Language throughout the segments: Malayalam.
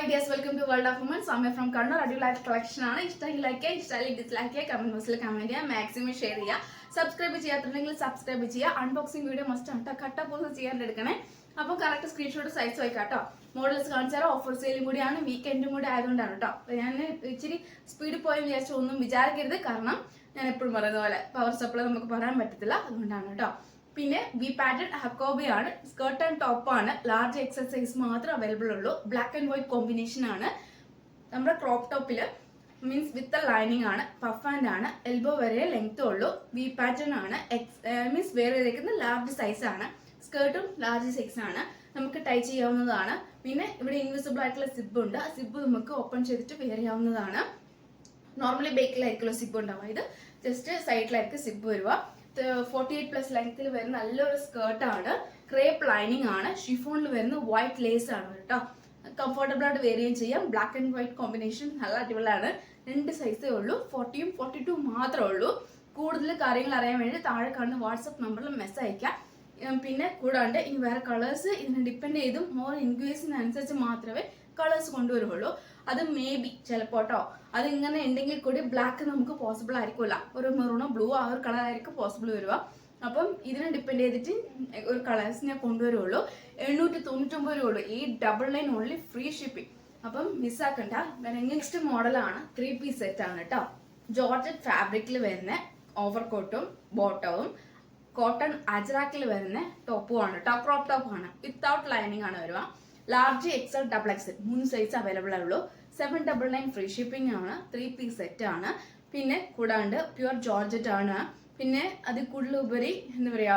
Hi guys, welcome to World of Women. Samya from Kannur. Adivulaita collection ആണ്. ഇഷ്ടമെങ്കിൽ ലൈക്ക് ചെയ്യുക, ഇഷ്ടമല്ലെങ്കിൽ ഡിസ്ലൈക്ക് ചെയ്യുക, കമന്റ് ബോക്സിൽ കമന്റ് ചെയ്യുക, മാക്സിമം ഷെയർ ചെയ്യുക. സബ്സ്ക്രൈബ് ചെയ്യാത്തുണ്ടെങ്കിൽ സബ്സ്ക്രൈബ് ചെയ്യുക. അൺബോക്സിംഗ് വീഡിയോ മസ്റ്റ് ആണ് കട്ട പോസ്റ്റ് ചെയ്യാൻ എടുക്കണേ. അപ്പോൾ കറക്റ്റ് സ്ക്രീൻഷോട്ട് സൈസ് വയ്ക്കാട്ടോ. മോഡൽസ് കാണിച്ചാൽ ഓഫർ സെയിലും കൂടിയാണ്, വീക്കെൻഡും കൂടി ആയതുകൊണ്ടാണ് കേട്ടോ. ഞാൻ ഇച്ചിരി സ്പീഡിൽ പോയി വിചാരിച്ചു ഒന്നും വിചാരിക്കരുത്, കാരണം ഞാൻ എപ്പോഴും പറയുന്ന പോലെ പവർ സപ്ലൈ നമുക്ക് പറയാൻ പറ്റത്തില്ല, അതുകൊണ്ടാണ് കേട്ടോ. പിന്നെ വി പാറ്റേൺ ഹക്കോബി ആണ്, സ്കേർട്ട് ആൻഡ് ടോപ്പ് ആണ്, ലാർജ് എക്സസൈസ് മാത്രം അവൈലബിൾ ഉള്ളൂ. ബ്ലാക്ക് ആൻഡ് വൈറ്റ് കോമ്പിനേഷൻ ആണ്. നമ്മുടെ ക്രോപ്പ് ടോപ്പിൽ മീൻസ് വിത്ത് ലൈനിങ് ആണ്, പഫ് ആൻഡ് ആണ്, എൽബോ വരെ ലെങ്ത് ഉള്ളൂ. വി പാറ്റേൺ ആണ്, മീൻസ് വേറെ ചെയ്തേക്കുന്ന ലാർജ് സൈസ് ആണ്. സ്കേർട്ടും ലാർജ് സൈസ് ആണ്, നമുക്ക് ടൈ ചെയ്യാവുന്നതാണ്. പിന്നെ ഇവിടെ ഇൻവിസിബിൾ ആയിട്ടുള്ള സിബ് ഉണ്ട്, ആ സിബ് നമുക്ക് ഓപ്പൺ ചെയ്തിട്ട് വെയർ ചെയ്യാവുന്നതാണ്. നോർമലി ബേക്കിലായിരിക്കുമല്ലോ സിബ് ഉണ്ടാവുക, ഇത് ജസ്റ്റ് സൈഡിലായിരിക്കും സിബ് വരിക. 48+ ലെങ്ത്തിൽ വരുന്ന നല്ലൊരു സ്കേർട്ടാണ്, ക്രേപ്പ് ലൈനിങ് ആണ്, ഷിഫോണിൽ വരുന്ന വൈറ്റ് ലേസ് ആണ് കേട്ടോ. കംഫർട്ടബിൾ ആയിട്ട് വേരിയും ചെയ്യാം. ബ്ലാക്ക് ആൻഡ് വൈറ്റ് കോമ്പിനേഷൻ നല്ല അടിപൊളിയാണ്. 2 സൈസേ ഉള്ളൂ, 40യും 42 മാത്രമേ ഉള്ളൂ. കൂടുതൽ കാര്യങ്ങൾ അറിയാൻ വേണ്ടി താഴെ കാണുന്ന വാട്സപ്പ് നമ്പറിൽ മെസ്സേജ് അയക്കാം. പിന്നെ കൂടാണ്ട് ഇനി വേറെ കളേഴ്സ് ഇതിനെ ഡിപ്പെൻഡ് ചെയ്തും മോർ ഇൻക്വയറീസിനനുസരിച്ച് മാത്രമേ കളേഴ്സ് കൊണ്ടുവരുള്ളൂ. അത് മേ ബി ചിലപ്പോട്ടോ അത് ഇങ്ങനെ ഉണ്ടെങ്കിൽ കൂടി ബ്ലാക്ക് നമുക്ക് പോസിബിൾ ആയിരിക്കില്ല, ഒരു മെറൂണോ ബ്ലൂ ആ ഒരു കളർ ആയിരിക്കും പോസിബിൾ വരിക. അപ്പം ഇതിനെ ഡിപ്പെൻഡ് ചെയ്തിട്ട് ഒരു കളേഴ്സ് ഞാൻ കൊണ്ടുവരുള്ളൂ. 799 രൂപയുള്ളൂ. ഈ ഡബിൾ ഓൺലി ഫ്രീ ഷിപ്പിംഗ്, അപ്പം മിസ്സാക്കണ്ട. നെക്സ്റ്റ് മോഡലാണ് 3 പീസ് സെറ്റ് ആണ് കേട്ടോ. ജോർജറ്റ് ഫാബ്രിക്കിൽ വരുന്ന ഓവർകോട്ടും ബോട്ടവും കോട്ടൺ അജ്രാക്കിൽ വരുന്ന ടോപ്പും ആണ് കേട്ടോ. ക്രോപ്പ് ടോപ്പ് ആണ്, വിത്തൗട്ട് ലൈനിങ് ആണ് വരിക. Large XL double Excel 3 size available ഉള്ളൂ. 799 ഫ്രീ ഷിപ്പിംഗ് ആണ്. 3 പീസ് സെറ്റ് ആണ്. പിന്നെ കൂടാണ്ട് പ്യുവർ ജോർജറ്റ് ആണ്. പിന്നെ അതിൽ കൂടുതലുപരി എന്താ പറയാ,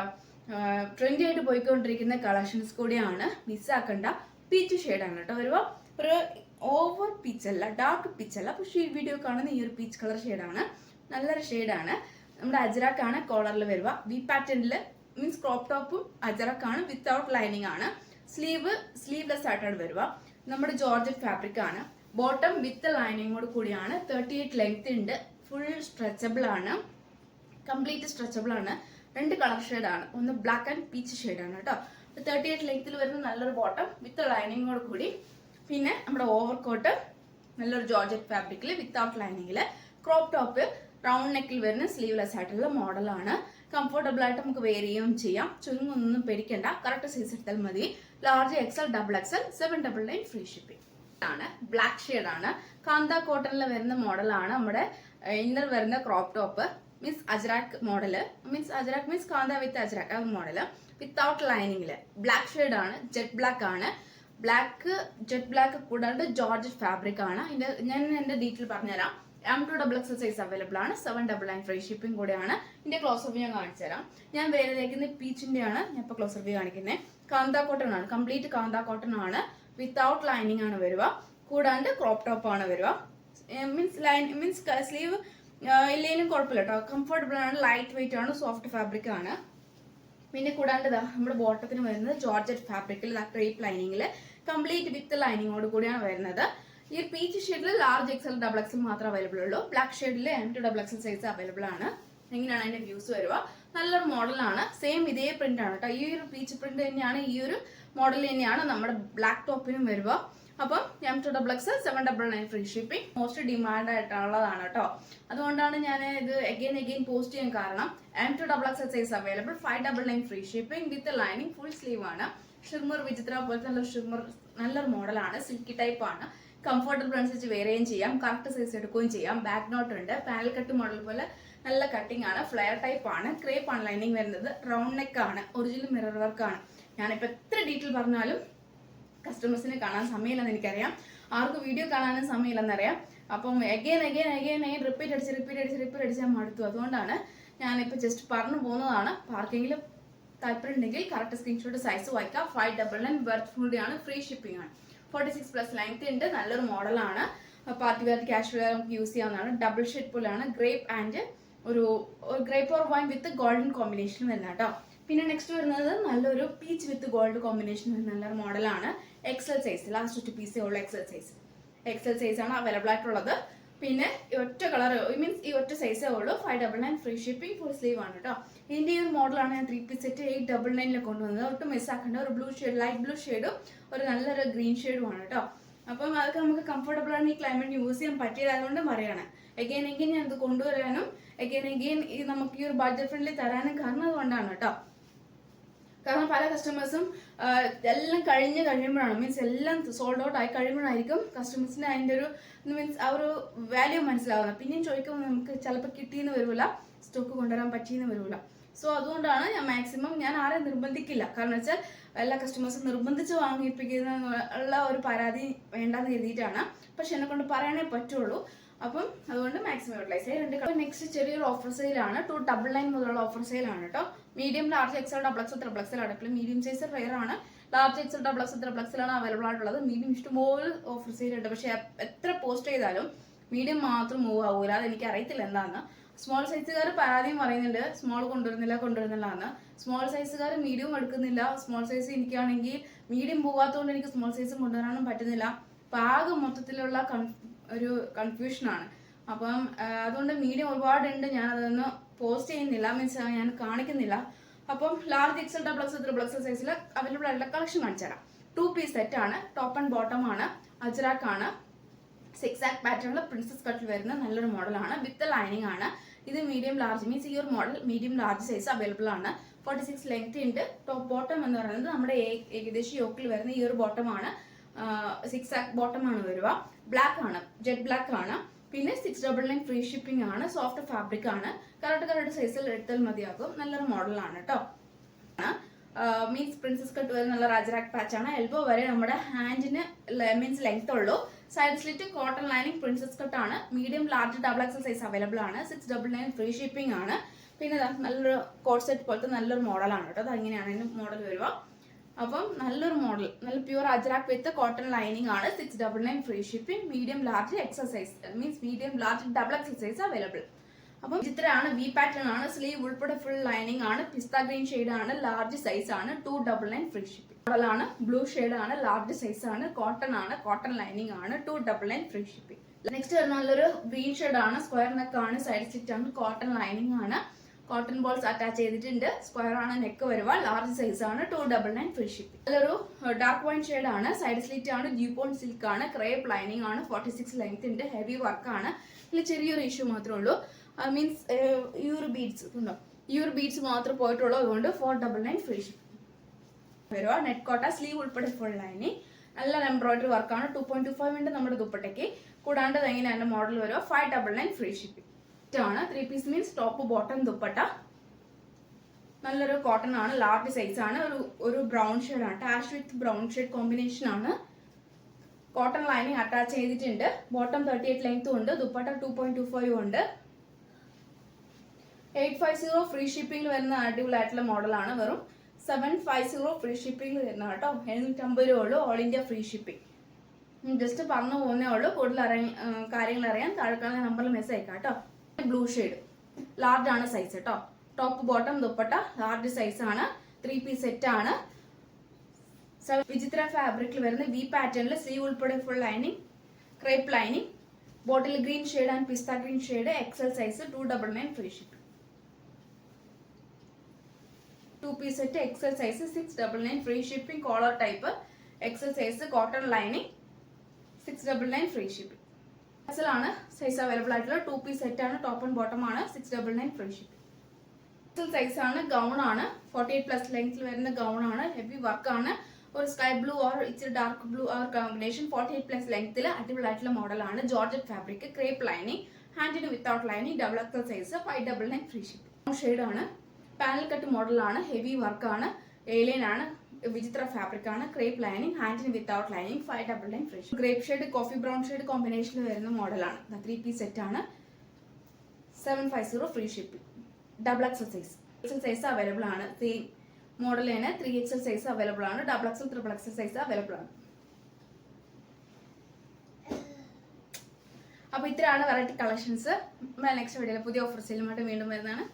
ട്രെൻഡി ആയിട്ട് പോയിക്കൊണ്ടിരിക്കുന്ന കളക്ഷൻസ് കൂടിയാണ്, മിസ്സാക്കണ്ട. പീച്ച് ഷെയ്ഡാണ് കേട്ടോ വരുക. ഒരു ഓവർ പീച്ച് അല്ല, ഡാർക്ക് പീച്ച് അല്ല, പക്ഷേ ഈ വീഡിയോ കാണുന്ന ഈ ഒരു പീച്ച് കളർ ഷെയ്ഡാണ്, നല്ലൊരു ഷെയ്ഡാണ്. നമ്മുടെ അജ്രാക്കാണ് കോളറിൽ വരിക. വി പാറ്റേണിൽ മീൻസ് ക്രോപ്പ് ടോപ്പും അജ്രാക്കാണ്, വിത്തൗട്ട് ലൈനിങ് ആണ്. സ്ലീവ്ലെസ് ആയിട്ടാണ് വരിക. നമ്മുടെ ജോർജറ്റ് ഫാബ്രിക് ആണ്. ബോട്ടം വിത്ത് ലൈനിങ്ങോട് കൂടിയാണ്. 38 ലെങ്ത് ഉണ്ട്. ഫുൾ സ്ട്രെച്ചബിൾ ആണ്, കംപ്ലീറ്റ് സ്ട്രെച്ചബിൾ ആണ്. 2 കളർ ഷെയ്ഡാണ്, ഒന്ന് ബ്ലാക്ക് ആൻഡ് പീച്ച് ഷെയ്ഡാണ് കേട്ടോ. 38 ലെങ്ത്തിൽ വരുന്ന നല്ലൊരു ബോട്ടം വിത്ത് ലൈനിങ്ങോട് കൂടി. പിന്നെ നമ്മുടെ ഓവർകോട്ട് നല്ലൊരു ജോർജറ്റ് ഫാബ്രിക്കിൽ വിത്തൗട്ട് ലൈനിങ്ങിൽ. ക്രോപ്പ് ടോപ്പ് റൗണ്ട് നെക്കിൽ വരുന്ന സ്ലീവ്ലെസ് ആയിട്ടുള്ള മോഡലാണ്. കംഫർട്ടബിൾ ആയിട്ട് നമുക്ക് വെയർ ചെയ്യുകയും ചെയ്യാം. ചുരുങ്ങൊന്നും പേടിക്കണ്ട, കറക്റ്റ് സൈസ് എടുത്താൽ മതി. Large XL double Excel 799 free shipping ആണ്. ബ്ലാക്ക് ഷെയ്ഡ് ആണ്, കാന്ത കോട്ടണിൽ വരുന്ന മോഡലാണ്. നമ്മുടെ ഇന്നർ വരുന്ന crop top means Ajrakh model, Ajrakh means കാന്ത വിത്ത് അജ്രാക്ക് ആ മോഡല്, വിത്തൗട്ട് ലൈനിങ്ങില്. ബ്ലാക്ക് ഷെയ്ഡ് ആണ്, ജെറ്റ് ബ്ലാക്ക് ആണ്. ബ്ലാക്ക് ജെറ്റ് ബ്ലാക്ക് കൂടാണ്ട് ജോർജറ്റ് ഫാബ്രിക് ആണ്. ഞാൻ എന്റെ ഡീറ്റെയിൽ പറഞ്ഞുതരാം. M2XXL സൈസ് അവൈലബിൾ ആണ്. 799 ഫ്രീ ഷിപ്പിംഗ് കൂടെയാണ്. ഇതിന്റെ ക്ലോസ് റിവ്യൂ ഞാൻ കാണിച്ചു തരാം. ഞാൻ വേറെ തേക്കുന്ന പീച്ചിന്റെ ആണ് ഞാൻ ഇപ്പൊ ക്ലോസ് റിവ്യൂ കാണിക്കുന്നത്. കാന്ത കോട്ടൺ ആണ്, കംപ്ലീറ്റ് കാന്ത കോട്ടൺ ആണ്, വിത്തൗട്ട് ലൈനിങ് ആണ് വരിക. കൂടാണ്ട് ക്രോപ്പ് ടോപ്പ് ആണ് വരിക. മീൻസ് സ്ലീവ് ഇല്ലെങ്കിലും കുഴപ്പമില്ല കേട്ടോ, കംഫർട്ടബിൾ ആണ്, ലൈറ്റ് വെയിറ്റ് ആണ്, സോഫ്റ്റ് ഫാബ്രിക് ആണ്. പിന്നെ കൂടാണ്ട് നമ്മുടെ ബോട്ടത്തിന് വരുന്നത് ജോർജറ്റ് ഫാബ്രിക്കിൽ ക്രേപ്പ് ലൈനിങ്ങിൽ കംപ്ലീറ്റ് വിത്ത് ലൈനിങ്ങോട് കൂടിയാണ് വരുന്നത്. ഈ പീച്ച് ഷെയ്ഡിൽ ലാർജ് എക്സൽ ഡബിൾ എക്സൽ മാത്രമേ അവൈലബിൾ ഉള്ളൂ. ബ്ലാക്ക് ഷെയ്ഡിൽ M2XXL സൈസ് അവൈലബിൾ ആണ്. എങ്ങനെയാണ് അതിന്റെ വ്യൂസ് വരിക? നല്ലൊരു മോഡലാണ്, സെയിം ഇതേ പ്രിന്റ് ആണ് കേട്ടോ. ഈ ഒരു പീച്ച് പ്രിന്റ് തന്നെയാണ്, ഈ ഒരു മോഡൽ തന്നെയാണ് നമ്മുടെ ബ്ലാക്ക് ടോപ്പിനും വരിക. അപ്പം M2XXL 799 free shipping most demand ആയിട്ടുള്ളതാണ് കേട്ടോ. അതുകൊണ്ടാണ് ഞാൻ ഇത് അഗെയിൻ പോസ്റ്റ് ചെയ്യാൻ കാരണം. M2XXL size available, 599 free shipping with lining, full sleeve ആണ്. ഷിർമർ വിചിത്ര പോലത്തെ നല്ല ഷിർമർ നല്ലൊരു മോഡലാണ്, സിൽക്കി ടൈപ്പ് ആണ്. കംഫർട്ടബിൾ അനുസരിച്ച് വേറെയും ചെയ്യാം, കറക്റ്റ് സൈസ് എടുക്കുകയും ചെയ്യാം. ബാക്ക് നോട്ട് ഉണ്ട്, പാനൽ കട്ട് മോഡൽ പോലെ നല്ല കട്ടിംഗ് ആണ്, ഫ്ലെയർ ടൈപ്പ് ആണ്, ക്രേപ്പ് ആണ് ലൈനിങ് വരുന്നത്, റൗണ്ട് നെക്ക് ആണ്, ഒറിജിനൽ മിറർ വർക്ക് ആണ്. ഞാനിപ്പോൾ എത്ര ഡീറ്റെയിൽ പറഞ്ഞാലും കസ്റ്റമേഴ്സിനെ കാണാൻ സമയമില്ലെന്ന് എനിക്കറിയാം, ആർക്കും വീഡിയോ കാണാനും സമയമില്ലെന്നറിയാം. അപ്പം അഗെയിൻ റിപ്പീറ്റ് അടിച്ച് ഞാൻ മടുത്തു. അതുകൊണ്ടാണ് ഞാനിപ്പോൾ ജസ്റ്റ് പറഞ്ഞു പോകുന്നതാണ്. ആർക്കെങ്കിലും താല്പര്യം ഉണ്ടെങ്കിൽ കറക്റ്റ് സ്ക്രീൻഷോട്ട് സൈസ് വായിക്കാം. 599 വെർത്ത് ആണ്, ഫ്രീ ഷിപ്പിംഗ് ആണ്. 46+ ലെങ്ത് ഉണ്ട്, നല്ലൊരു മോഡലാണ്. പാർട്ടി വെയർ ക്യാഷ് വെയർ നമുക്ക് യൂസ് ചെയ്യാവുന്നതാണ്. ഡബിൾ ഷെയ്ഡ് പോലെയാണ്, ഗ്രേപ്പ് ആൻഡ് ഒരു grape or wine with golden combination വരുന്ന കേട്ടോ. പിന്നെ നെക്സ്റ്റ് വരുന്നത് നല്ലൊരു പീച്ച് വിത്ത് ഗോൾഡ് കോമ്പിനേഷൻ വരുന്ന നല്ലൊരു മോഡലാണ്. എക്സൽ സൈസ്, ലാസ്റ്റ് 2 പീസേ ഉള്ളൂ. എക്സൽ സൈസ് ആണ് അവൈലബിൾ ആയിട്ടുള്ളത്. പിന്നെ ഒറ്റ കളർ മീൻസ് ഈ ഒറ്റ സൈസേ ഉള്ളൂ. 599 ഫ്രീ ഷിപ്പിംഗ്, ഫുൾ സ്ലീവ് ആണ് കേട്ടോ. ഇതിന്റെ ഈ ഒരു മോഡലാണ് ഞാൻ 3 പീസ് സെറ്റ് 899 കൊണ്ടുവന്നത്. ഒട്ടും മിസ് ആക്കേണ്ട. ഒരു ബ്ലൂ ഷെയ്ഡ്, ലൈറ്റ് ബ്ലൂ ഷെയ്ഡും ഒരു നല്ലൊരു ഗ്രീൻ ഷെയ്ഡും ആണ് കേട്ടോ. അപ്പം അതൊക്കെ നമുക്ക് കംഫർട്ടബിൾ ആണ്, ഈ ക്ലൈമറ്റ് യൂസ് ചെയ്യാൻ പറ്റിയത് അതുകൊണ്ട് പറയാണ്. എഗെയിൻ ഞാൻ ഇത് കൊണ്ടുവരാനും എഗെയിൻ ഈ നമുക്ക് ഈ ഒരു ബഡ്ജറ്റ് ഫ്രണ്ട്ലി തരാനും കാരണം അതുകൊണ്ടാണ് കേട്ടോ. കാരണം പല കസ്റ്റമേഴ്സും എല്ലാം കഴിയുമ്പോഴാണ്, മീൻസ് എല്ലാം സോൾഡ് ഔട്ട് ആയി കഴിയുമ്പോഴായിരിക്കും കസ്റ്റമേഴ്സിന് അതിൻ്റെ ഒരു മീൻസ് ആ ഒരു വാല്യൂ മനസ്സിലാവുന്നത്. പിന്നെയും ചോദിക്കുമ്പോൾ നമുക്ക് ചിലപ്പോൾ കിട്ടിയെന്ന് വരില്ല, സ്റ്റോക്ക് കൊണ്ടുവരാൻ പറ്റിയെന്ന് വരില്ല. സോ അതുകൊണ്ടാണ് ഞാൻ മാക്സിമം ഞാൻ ആരെയും നിർബന്ധിക്കില്ല. കാരണം വെച്ചാൽ എല്ലാ കസ്റ്റമേഴ്സും നിർബന്ധിച്ച് വാങ്ങിപ്പിക്കുന്ന ഒരു പരാതി വേണ്ടെന്ന് കരുതിയിട്ടാണ്. പക്ഷെ എന്നെ കൊണ്ട് പറയാനേ പറ്റുള്ളൂ. അപ്പം അതുകൊണ്ട് മാക്സിമം യൂട്ടിലൈസ് ചെയ്യാം. നെക്സ്റ്റ് ചെറിയൊരു ഓഫർ സെയിലാണ്. 299 മുതലുള്ള ഓഫർ സെയിലാണ് കേട്ടോ. Medium, large, XL, double XL, triple XL അടക്കം മീഡിയം സൈസ് റെയർ ആണ്. Large XL, double XL, triple XL ആണ് അവൈലബിൾ ആയിട്ടുള്ളത്. മീഡിയം ഇഷ്ടംപോലെ ഓഫർ സെയിൽ ഉണ്ട്. പക്ഷെ എത്ര പോസ്റ്റ് ചെയ്താലും മീഡിയം മാത്രം മൂവ് ആവൂല. അത് എനിക്ക് അറിയത്തില്ല എന്താന്ന്. സ്മോൾ സൈസുകാർ പരാതിയും പറയുന്നുണ്ട്, സ്മോൾ കൊണ്ടുവരുന്നില്ല എന്ന്. സ്മോൾ സൈസുകാർ മീഡിയം എടുക്കുന്നില്ല. സ്മോൾ സൈസ് എനിക്കാണെങ്കിൽ മീഡിയം പോകാത്തതുകൊണ്ട് എനിക്ക് സ്മോൾ സൈസും കൊണ്ടുവരാനും പറ്റുന്നില്ല. അപ്പൊ ആകെ മൊത്തത്തിലുള്ള ഒരു കൺഫ്യൂഷനാണ്. അപ്പം അതുകൊണ്ട് മീഡിയം ഒരുപാടുണ്ട്, ഞാൻ അതൊന്നും പോസ്റ്റ് ചെയ്യുന്നില്ല, മീൻസ് ഞാൻ കാണിക്കുന്നില്ല. അപ്പം large XL, double XL, triple Excel സൈസിൽ അവൈലബിൾ ആയിട്ടുള്ള കളക്ഷൻ കാണിച്ചു തരാം. 2 പീസ് സെറ്റ് ആണ്. ടോപ്പ് ആൻഡ് ബോട്ടം ആണ്. അജ്രാക്ക് ആണ്. 6 ആക്ക് പാറ്റേണിൽ പ്രിൻസസ് കട്ടിൽ വരുന്ന നല്ലൊരു മോഡലാണ്. വിത്ത് ലൈനിങ് ആണ്. ഇത് മീഡിയം ലാർജ്, മീൻസ് ഈ ഒരു model medium large size available ആണ്. 46 ലെങ്ത് ഉണ്ട്. ടോപ്പ് ബോട്ടം എന്ന് പറയുന്നത് നമ്മുടെ ഏകദേശം യോക്കിൽ വരുന്ന ഈ ഒരു ബോട്ടം ആണ്. 6 ആക്ക് ബോട്ടം ആണ് വരിക. ബ്ലാക്ക് ആണ്, ജെറ്റ് ബ്ലാക്ക് ആണ്. പിന്നെ 699 ഫ്രീ ഷിപ്പിംഗ് ആണ്. സോഫ്റ്റ് ഫാബ്രിക് ആണ്. കറക്റ്റ് സൈസിൽ എടുത്താൽ മതിയാകും. നല്ലൊരു മോഡലാണ് കേട്ടോ. മീൻസ് പ്രിൻസസ് കട്ട് വരെ നല്ല രാജറാക്ക് പാച്ച് ആണ്. എൽബോ വരെ നമ്മുടെ ഹാൻഡിന് മീൻസ് ലെങ്ത് ഉള്ളൂ. Side slit cotton lining princess cut ആണ്. Medium, large, double XL size available ആണ്. 699 ഫ്രീ ഷിപ്പിംഗ് ആണ്. പിന്നെ നല്ലൊരു കോട്ട് സെറ്റ് പോലത്തെ നല്ലൊരു മോഡലാണ് കേട്ടോ. അത് അങ്ങനെയാണ് അതിന്റെ മോഡൽ വരിക. അപ്പം നല്ലൊരു മോഡൽ, നല്ല പ്യൂർ അജ്രാക്ക് വിത്ത് കോട്ടൺ ലൈനിങ് ആണ്. 699 free shipping. Medium, large, XL size means medium, large, double XL size available. അപ്പം ചിത്രമാണ്. വി പാറ്റേൺ ആണ്. സ്ലീവ് ഉൾപ്പെടെ ഫുൾ ലൈനിങ് ആണ്. പിസ്ത ഗ്രീൻ ഷെയ്ഡ് ആണ്. ലാർജ് സൈസ് ആണ്. 299 ഫ്രീ ഷിപ്പിംഗ്. മോഡലാണ്. ബ്ലൂ ഷെയ്ഡ് ആണ്. ലാർജ് സൈസ് ആണ്. കോട്ടൺ ആണ്. കോട്ടൺ ലൈനിങ് ആണ്. 299 ഫ്രീ ഷിപ്പിംഗ്. നെക്സ്റ്റ് നല്ലൊരു ഗ്രീൻ ഷെയ്ഡ് ആണ്. സ്ക്വയർ നെക്ക് ആണ്. സൈഡ് സ്ലിറ്റ് ആണ്. കോട്ടൺ ലൈനിങ് ആണ്. കോട്ടൺ ബോൾസ് അറ്റാച്ച് ചെയ്തിട്ടുണ്ട്. സ്ക്വയർ ആണ് നെക്ക് വരുക. ലാർജ് സൈസ് ആണ്. 299 ഫ്രീ ഷിപ്പിംഗ്. നല്ലൊരു ഡാർക്ക് വൈൻ ഷെയ്ഡ് ആണ്. സൈഡ് സ്ലിറ്റ് ആണ്. ഡ്യൂപോൺ സിൽക്ക് ആണ്. ക്രേപ്പ് ലൈനിങ് ആണ്. 46 ലെങ്ത് ഉണ്ട്. ഹെവി വർക്ക് ആണ്. ഇതിൽ ചെറിയൊരു ഇഷ്യൂ മാത്രമേ ഉള്ളൂ. മീൻസ് ഈ ഒരു ബീഡ്സ് ഉണ്ടോ, ഈ ഒരു ബീഡ്സ് മാത്രം പോയിട്ടുള്ളൂ. അതുകൊണ്ട് 499 ഫ്രീ ഷിപ്പിംഗ് വരുക. നെറ്റ് കോട്ട, സ്ലീവ് ഉൾപ്പെടെ ഫുൾ ലൈനിങ്. നല്ല എംബ്രോയിഡറി വർക്കാണ്. 2.25 ഉണ്ട് നമ്മുടെ ദുപ്പട്ടയ്ക്ക്. കൂടാണ്ട് എങ്ങനെയാണ് മോഡൽ വരുക. 599 ഫ്രീ ഷിപ്പിംഗ് ആണ്. 3 piece means top bottom dupatta. നല്ലൊരു കോട്ടൺ ആണ്. ലാർജ് സൈസ് ആണ്. ഒരു ബ്രൗൺ ഷെയ്ഡ് ആണ്. ടാഷ് വിത്ത് ബ്രൗൺ ഷെയ്ഡ് കോമ്പിനേഷൻ ആണ്. കോട്ടൺ ലൈനിങ് അറ്റാച്ച് ചെയ്തിട്ടുണ്ട്. ബോട്ടം 38 ലെങ്ത് ഉണ്ട്. ദുപ്പട്ട 2.25 ഉണ്ട്. 850 ഫ്രീ ഷിപ്പിംഗിൽ വരുന്ന അടിപൊളിയായിട്ടുള്ള മോഡലാണ്. വെറും 750 ഫ്രീ ഷിപ്പിംഗിൽ വരുന്ന കേട്ടോ. 750 രൂപ ഉള്ളൂ. All India free shipping. Just പറഞ്ഞു പോകുന്നേ ഉള്ളൂ. കൂടുതൽ കാര്യങ്ങൾ അറിയാൻ താഴെക്കാണുന്ന നമ്പറിൽ മെസ്സേജ് അയക്കാം കേട്ടോ. ബ്ലൂ ഷെയ്ഡ് ലാർജ് ആണ് സൈസ് കേട്ടോ. Top bottom dupatta large size ആണ്. 3 പീസ് സെറ്റ് ആണ്. വിചിത്ര ഫാബ്രിക്കിൽ വരുന്ന വി പാറ്റേണിൽ സ്ലീവ് ഉൾപ്പെടെ full lining, crepe lining, bottle green shade and pista green shade. XL size. 299 free shipping. 2 piece set XL size. 699 free shipping. Collar type XL size. Cotton lining. 699 free shipping. XL ആണ് സൈസ് അവൈലബിൾ ആയിട്ടുള്ള 2 പീസ് സെറ്റ് ആണ്. ടോപ്പ് ആൻഡ് ബോട്ടം ആണ്. 699 ഫ്രീ ഷിപ്പിംഗ്. എക്സൽ സൈസ് ആണ്. ഗൗൺ ആണ്. 48+ ലെങ്ത്തിൽ വരുന്ന ഗൗൺ ആണ്. ഹെവി വർക്ക് ആണ്. ഒരു സ്കൈ ബ്ലൂ ഓർ ഇച്ചിരി ഡാർക്ക് ബ്ലൂ ആ കോമ്പിനേഷൻ. 48+ ലെങ്ത്തിൽ അടിപൊളിയായിട്ടുള്ള മോഡലാണ്. ജോർജറ്റ് ഫാബ്രിക്, ക്രേപ്പ് ലൈനിങ്, ഹാൻഡിന് without lining, double XL size. 599 free shipping. Shade ആണ്. പാനൽ കട്ട് മോഡലാണ്. ഹെവി വർക്ക് ആണ്. എലൈൻ ആണ്. വിചിത്ര ഫാബ്രിക് ആണ്. ക്രേപ്പ് ലൈനിങ്, ഹാൻഡിന് without lining. 599 free shipping. Grape shade, coffee brown shade കോമ്പിനേഷനിൽ വരുന്ന മോഡലാണ്. 3 പീസ് സെറ്റ് ആണ്. 750 free shipping. Double XL size. XL size available ആണ്. സെയിം മോഡൽ തന്നെ 3XL സൈസ് അവൈലബിൾ ആണ്. Double XL, triple Excel size available ആണ്. അപ്പൊ ഇത്രയാണ് വെറൈറ്റി കളക്ഷൻസ്. നെക്സ്റ്റ് വീഡിയോയിൽ പുതിയ ഓഫർ സെയിലുമായിട്ട് വീണ്ടും വരുന്നതാണ്.